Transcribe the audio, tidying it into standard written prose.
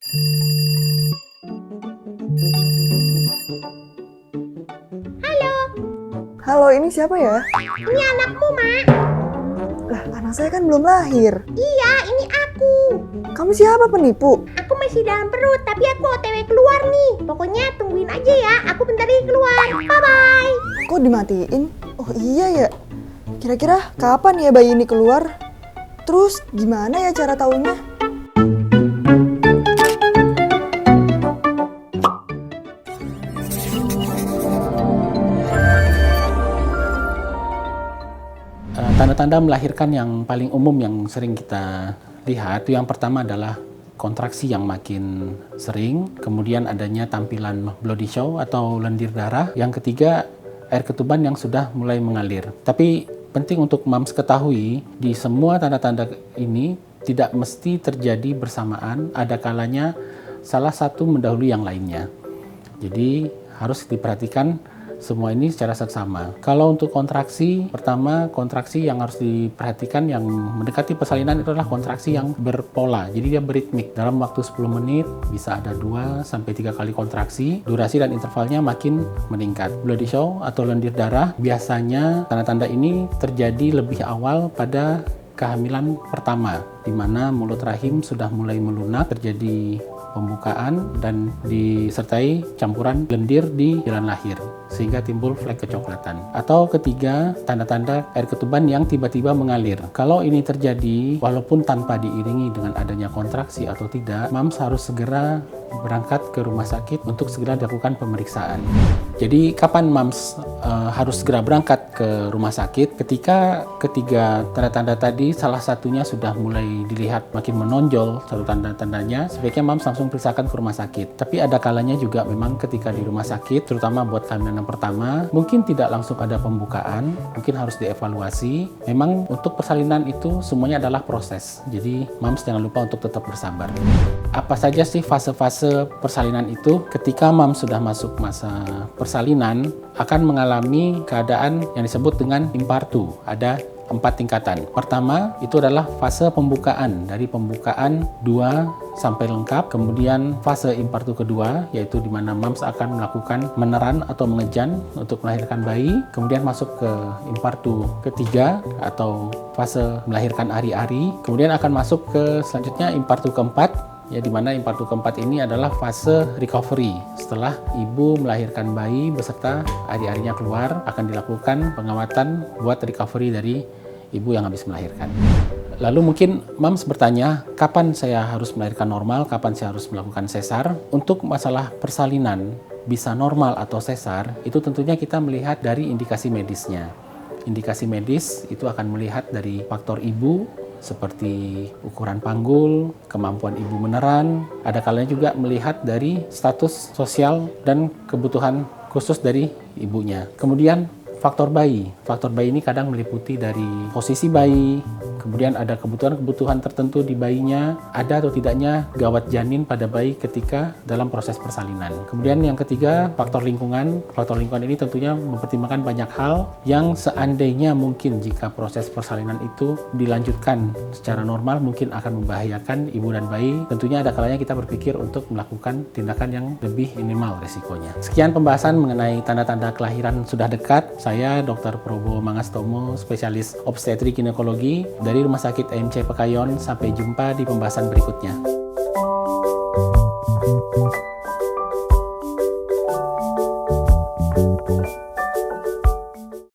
Halo, Halo, ini siapa ya? ini anakmu, Mak. Lah, anak saya kan belum lahir. Iya, ini aku. Kamu siapa, penipu? Aku masih dalam perut, tapi aku OTW keluar nih. Pokoknya tungguin aja ya, aku bentar lagi keluar. Bye-bye. Kok dimatiin? Oh iya ya. Kira-kira kapan ya bayi ini keluar? Terus gimana ya cara taunya? Tanda-tanda melahirkan yang paling umum yang sering kita lihat itu yang pertama adalah kontraksi yang makin sering, kemudian adanya tampilan bloody show atau lendir darah, yang ketiga air ketuban yang sudah mulai mengalir. Tapi penting untuk mams ketahui, di semua tanda-tanda ini tidak mesti terjadi bersamaan, ada kalanya salah satu mendahului yang lainnya. Jadi harus diperhatikan semua ini secara seksama. Kalau untuk kontraksi, pertama kontraksi yang harus diperhatikan yang mendekati persalinan itu adalah kontraksi yang berpola. Jadi dia beritmik. Dalam waktu 10 menit bisa ada 2-3 kali kontraksi. Durasi dan intervalnya makin meningkat. Bloody show atau lendir darah, biasanya tanda-tanda ini terjadi lebih awal pada kehamilan pertama, di mana mulut rahim sudah mulai melunak, terjadi pembukaan dan disertai campuran lendir di jalan lahir sehingga timbul flek kecoklatan. Atau ketiga, tanda-tanda air ketuban yang tiba-tiba mengalir. Kalau ini terjadi walaupun tanpa diiringi dengan adanya kontraksi atau tidak, mams harus segera berangkat ke rumah sakit untuk segera dilakukan pemeriksaan. Jadi kapan mams harus segera berangkat ke rumah sakit? Ketika ketiga tanda-tanda tadi salah satunya sudah mulai dilihat makin menonjol satu tanda-tandanya, sebaiknya mams langsung periksakan ke rumah sakit. Tapi ada kalanya juga memang ketika di rumah sakit, terutama buat kehamilan yang pertama, mungkin tidak langsung ada pembukaan, mungkin harus dievaluasi. Memang untuk persalinan itu semuanya adalah proses. Jadi mams jangan lupa untuk tetap bersabar. Apa saja sih fase-fase persalinan itu? Ketika mams sudah masuk masa persalinan, akan mengalami keadaan yang disebut dengan impartu. Ada 4 tingkatan. Pertama, itu adalah fase pembukaan. Dari pembukaan 2 sampai lengkap. Kemudian fase impartu kedua, yaitu di mana mams akan melakukan meneran atau mengejan untuk melahirkan bayi. Kemudian masuk ke impartu ketiga atau fase melahirkan ari-ari. Kemudian akan masuk ke selanjutnya impartu keempat, ya, di mana impartu keempat ini adalah fase recovery. Setelah ibu melahirkan bayi beserta ari-arinya keluar, akan dilakukan pengawatan buat recovery dari ibu yang habis melahirkan. Lalu mungkin mams bertanya, kapan saya harus melahirkan normal, kapan saya harus melakukan sesar? Untuk masalah persalinan, bisa normal atau sesar, itu tentunya kita melihat dari indikasi medisnya. Indikasi medis itu akan melihat dari faktor ibu, seperti ukuran panggul, kemampuan ibu meneran. Ada kalanya juga melihat dari status sosial dan kebutuhan khusus dari ibunya. Kemudian faktor bayi. Faktor bayi ini kadang meliputi dari posisi bayi, kemudian ada kebutuhan-kebutuhan tertentu di bayinya, ada atau tidaknya gawat janin pada bayi ketika dalam proses persalinan. Kemudian yang ketiga, faktor lingkungan. Faktor lingkungan ini tentunya mempertimbangkan banyak hal yang seandainya mungkin jika proses persalinan itu dilanjutkan secara normal mungkin akan membahayakan ibu dan bayi. Tentunya ada kalanya kita berpikir untuk melakukan tindakan yang lebih minimal risikonya. Sekian pembahasan mengenai tanda-tanda kelahiran sudah dekat. Saya Dr. Probo Mangastomo, spesialis obstetrik ginekologi dari Rumah Sakit EMC Pekayon. Sampai jumpa di pembahasan berikutnya.